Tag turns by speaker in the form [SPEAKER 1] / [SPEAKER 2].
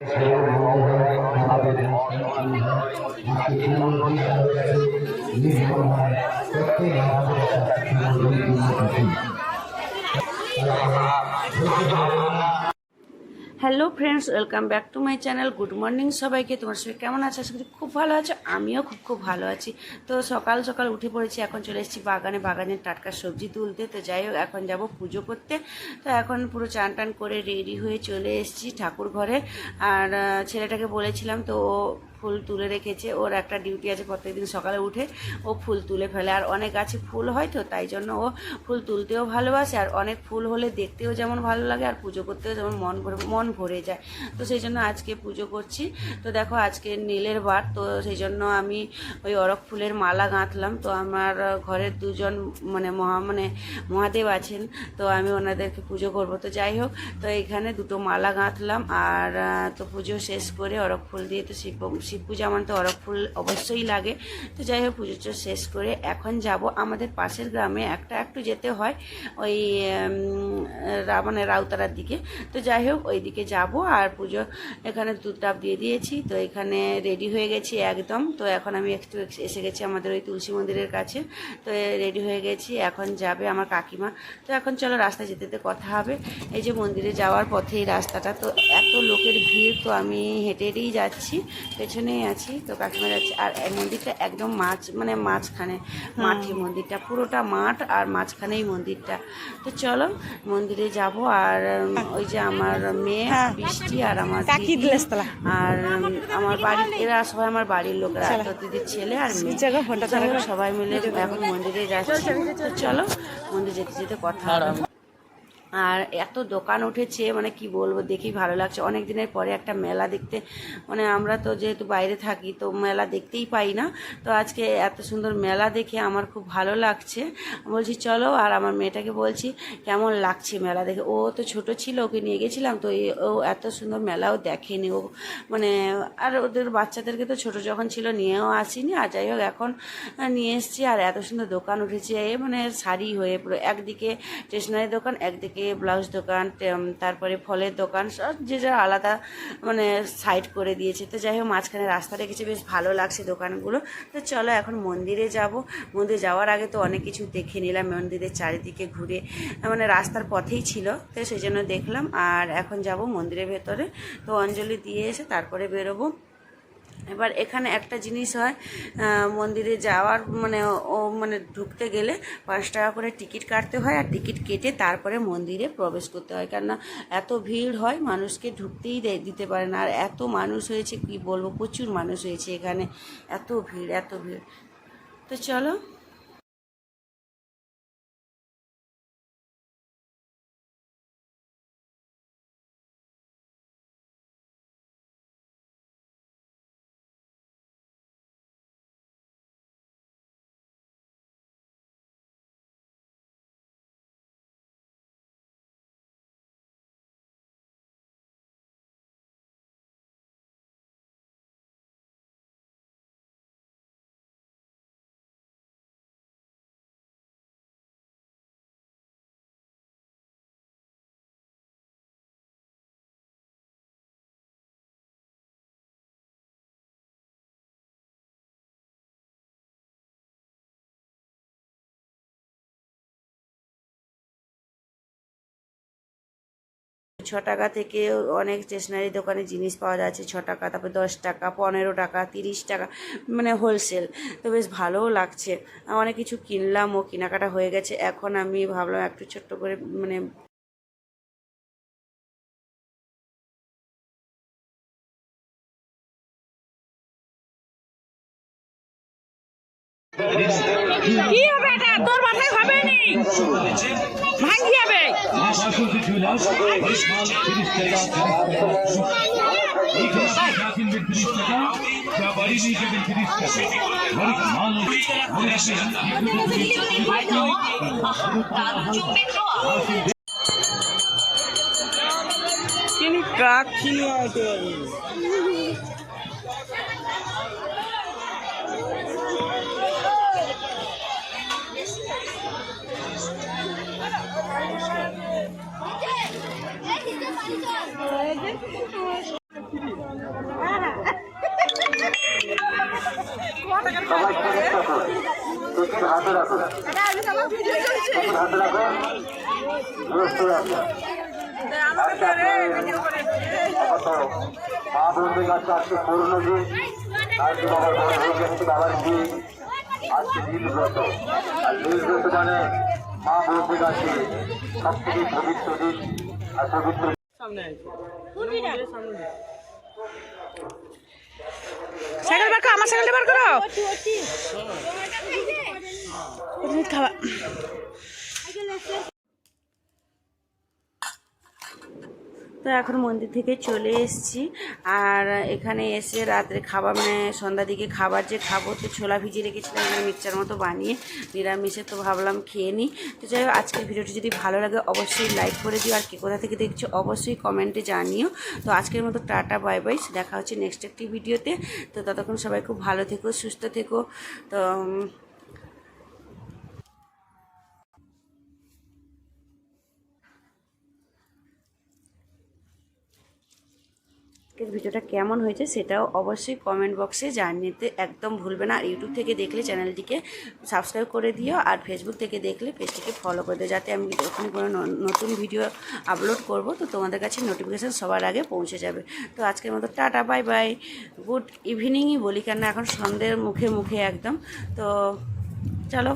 [SPEAKER 1] Hello friends, welcome back to my channel. Good morning সবাইকে। তোমার সবাই কেমন আছে? আশা করি খুব ভালো আছো। আমিও খুব ভালো আছি। তো সকাল সকাল উঠে পড়েছি, এখন চলে এসেছি বাগানের টাটকা সবজি তুলতে। তো যাই হোক, এখন যাব পুজো করতে। তো এখন পুরো চান টান করে রেডি হয়ে চলে এসেছি ঠাকুর ঘরে। আর ছেলেটাকে বলেছিলাম, তো ও ফুল তুলে রেখেছে। ওর একটা ডিউটি আছে, প্রত্যেকদিন সকালে উঠে ও ফুল তুলে ফেলে। আর অনেক গাছে ফুল হয়, তো তাই জন্য ও ফুল তুলতেও ভালোবাসে। আর অনেক ফুল হলে দেখতেও যেমন ভালো লাগে, আর পুজো করতেও যেমন মন ভরে যায়। তো সেই জন্য আজকে পুজো করছি। তো দেখো, আজকে নীলের বার, তো সেই জন্য আমি ওই অরক ফুলের মালা গাঁথলাম। তো আমার ঘরের দুজন মহাদেব আছেন, তো আমি ওনাদেরকে পুজো করব। তো যাই হোক, তো এখানে দুটো মালা গাঁথলাম। আর তো পুজো শেষ করে অরক ফুল দিয়ে, তো শিব পূজা মানে তো অরক ফুল অবশ্যই লাগে। তো যাই হোক, পুজোটা শেষ করে এখন যাব আমাদের পাশের গ্রামে, একটু যেতে হয় ওই রাউতারার দিকে। তো যাই হোক, ওই দিকে যাব। আর পুজো এখানে দুধ ডাব দিয়ে দিয়েছি, তো এখানে রেডি হয়ে গেছি একদম। তো এখন আমি একটু এসে গেছি আমাদের ওই তুলসী মন্দিরের কাছে। তো রেডি হয়ে গেছি, এখন যাবে আমার কাকিমা। তো এখন চলো, রাস্তায় যেতে যেতে কথা হবে। এই যে মন্দিরে যাওয়ার পথে এই রাস্তাটা, তো এত লোকের ভিড়, তো আমি হেঁটে হেঁটেই যাচ্ছি, পেছনেই আছি। তো কাকিমা যাচ্ছে। আর এই মন্দিরটা একদম মাঝখানে মাঠে, মন্দিরটা পুরোটা মাঠ, আর মাঝখানেই মন্দিরটা। তো চলো মন্দিরে যাব। আর ওই যে আমার মেয়ে বৃষ্টি, আর আমার দিদি, আর আমার বাড়ির, এরা সবাই আমার বাড়ির লোকেরা, তো দিদির ছেলে আর মেয়ে, সবাই মিলে এখন মন্দিরে যাচ্ছি। তো চলো, মন্দির যেতে যেতে কথা হবে। আর এত দোকান উঠেছে, মানে কি বলবো, দেখি ভালো লাগছে। অনেক দিনের পরে একটা মেলা দেখতে, মানে আমরা তো যেহেতু বাইরে থাকি, তো মেলা দেখতেই পাই না। তো আজকে এত সুন্দর মেলা দেখে আমার খুব ভালো লাগছে। বলছি চলো, আর আমার মেয়েটাকে বলছি কেমন লাগছে মেলা দেখে। ও তো ছোট ছিল, ওকে নিয়ে গেছিলাম, তো ও এত সুন্দর মেলাও দেখেনি। ও মানে, আর ওদের বাচ্চাদেরকে তো ছোট যখন ছিল নিয়েও আসিনি। আর যাই হোক, এখন নিয়ে এসছি। আর এত সুন্দর দোকান উঠেছে, মানে শাড়ি হয়ে পুরো, একদিকে স্টেশনারি দোকান, একদিকে ব্লাউজ দোকান, তারপরে ফলের দোকান, সব যে যা আলাদা মানে সাইড করে দিয়েছে। তো যাই হোক, মাঝখানে রাস্তা রেখেছে, বেশ ভালো লাগছে দোকানগুলো। তো চলো এখন মন্দিরে যাব। মন্দিরে যাওয়ার আগে তো অনেক কিছু দেখে নিলাম, মন্দিরের চারিদিকে ঘুরে, মানে রাস্তার পথেই ছিল, তো সেই জন্য দেখলাম। আর এখন যাব মন্দিরের ভেতরে। তো অঞ্জলি দিয়ে এসে তারপরে বেরোবো। এবার এখানে একটা জিনিস হয়, মন্দিরে যাওয়ার মানে ঢুকতে গেলে 5 টাকা করে টিকিট কাটতে হয়। আর টিকিট কেটে তারপরে মন্দিরে প্রবেশ করতে হয়, কেননা এত ভিড় হয়, মানুষকে ঢুকতেই দিতে পারে না। আর এত মানুষ হয়েছে, কি বলবো, প্রচুর মানুষ হয়েছে এখানে, এত ভিড়। তো চলো। ছ টাকা থেকে অনেক স্টেশনারি দোকানে জিনিস পাওয়া যাচ্ছে, 6 টাকা, তারপর 10 টাকা, 15 টাকা, 30 টাকা, মানে হোলসেল। তো বেশ ভালোও লাগছে। অনেক কিছু কিনলাম, ও কেনাকাটা হয়ে গেছে। এখন আমি ভাবলাম একটু ছোট্ট করে মানে
[SPEAKER 2] কি হবে, এটা তোর মাথায় হবে নি, ভাঙি যাবে। তিনি কাকি
[SPEAKER 3] মা বলতে গেছে আজকে পূর্ণ দিন, আজকে বাবার বড় হয়ে গেছে, বাবার দিন আজকে নীলব্রত। আর নীলব্রত মানে মা বলতে গেছে সব থেকে পবিত্র দিন। আর পবিত্র
[SPEAKER 2] সাইকেল বার করো, আমার সাইকেলটা বার করো। খাওয়া
[SPEAKER 1] তো এখন মন্দির থেকে চলে এসেছি, আর এখানে এসে রাত্রে খাবার মানে সন্ধ্যার দিকে খাবার যে খাবো, তো ছোলা ভিজিয়ে রেখেছিলাম এখানে মিক্সচার মতো বানিয়ে নিরামিষে, তো ভাবলাম খেয়ে নিই। তো যাই হোক, আজকের ভিডিওটি যদি ভালো লাগে অবশ্যই লাইক করে দিও, আর কে কোথা থেকে দেখছো অবশ্যই কমেন্টে জানিও। তো আজকের মতো টাটা বাই বাই, দেখা হচ্ছে নেক্সট একটি ভিডিওতে। তো ততক্ষণ সবাই খুব ভালো থেকো, সুস্থ থেকো। তো ভিডিওটা কেমন হয়েছে সেটাও অবশ্যই কমেন্ট বক্সে জানিয়ে একদম ভুলবে না। আর ইউটিউব থেকে দেখলে চ্যানেলটিকে সাবস্ক্রাইব করে দিও, আর ফেসবুক থেকে দেখলে পেজটিকে ফলো করে দিও, যাতে আমি যখন কোনো নতুন ভিডিও আপলোড করব তো তোমাদের কাছে নোটিফিকেশান সবার আগে পৌঁছে যাবে। তো আজকের মতো টাটা বাই বাই, গুড ইভিনিংই বলি, কেন এখন সন্ধ্যের মুখে মুখে একদম। তো চলো।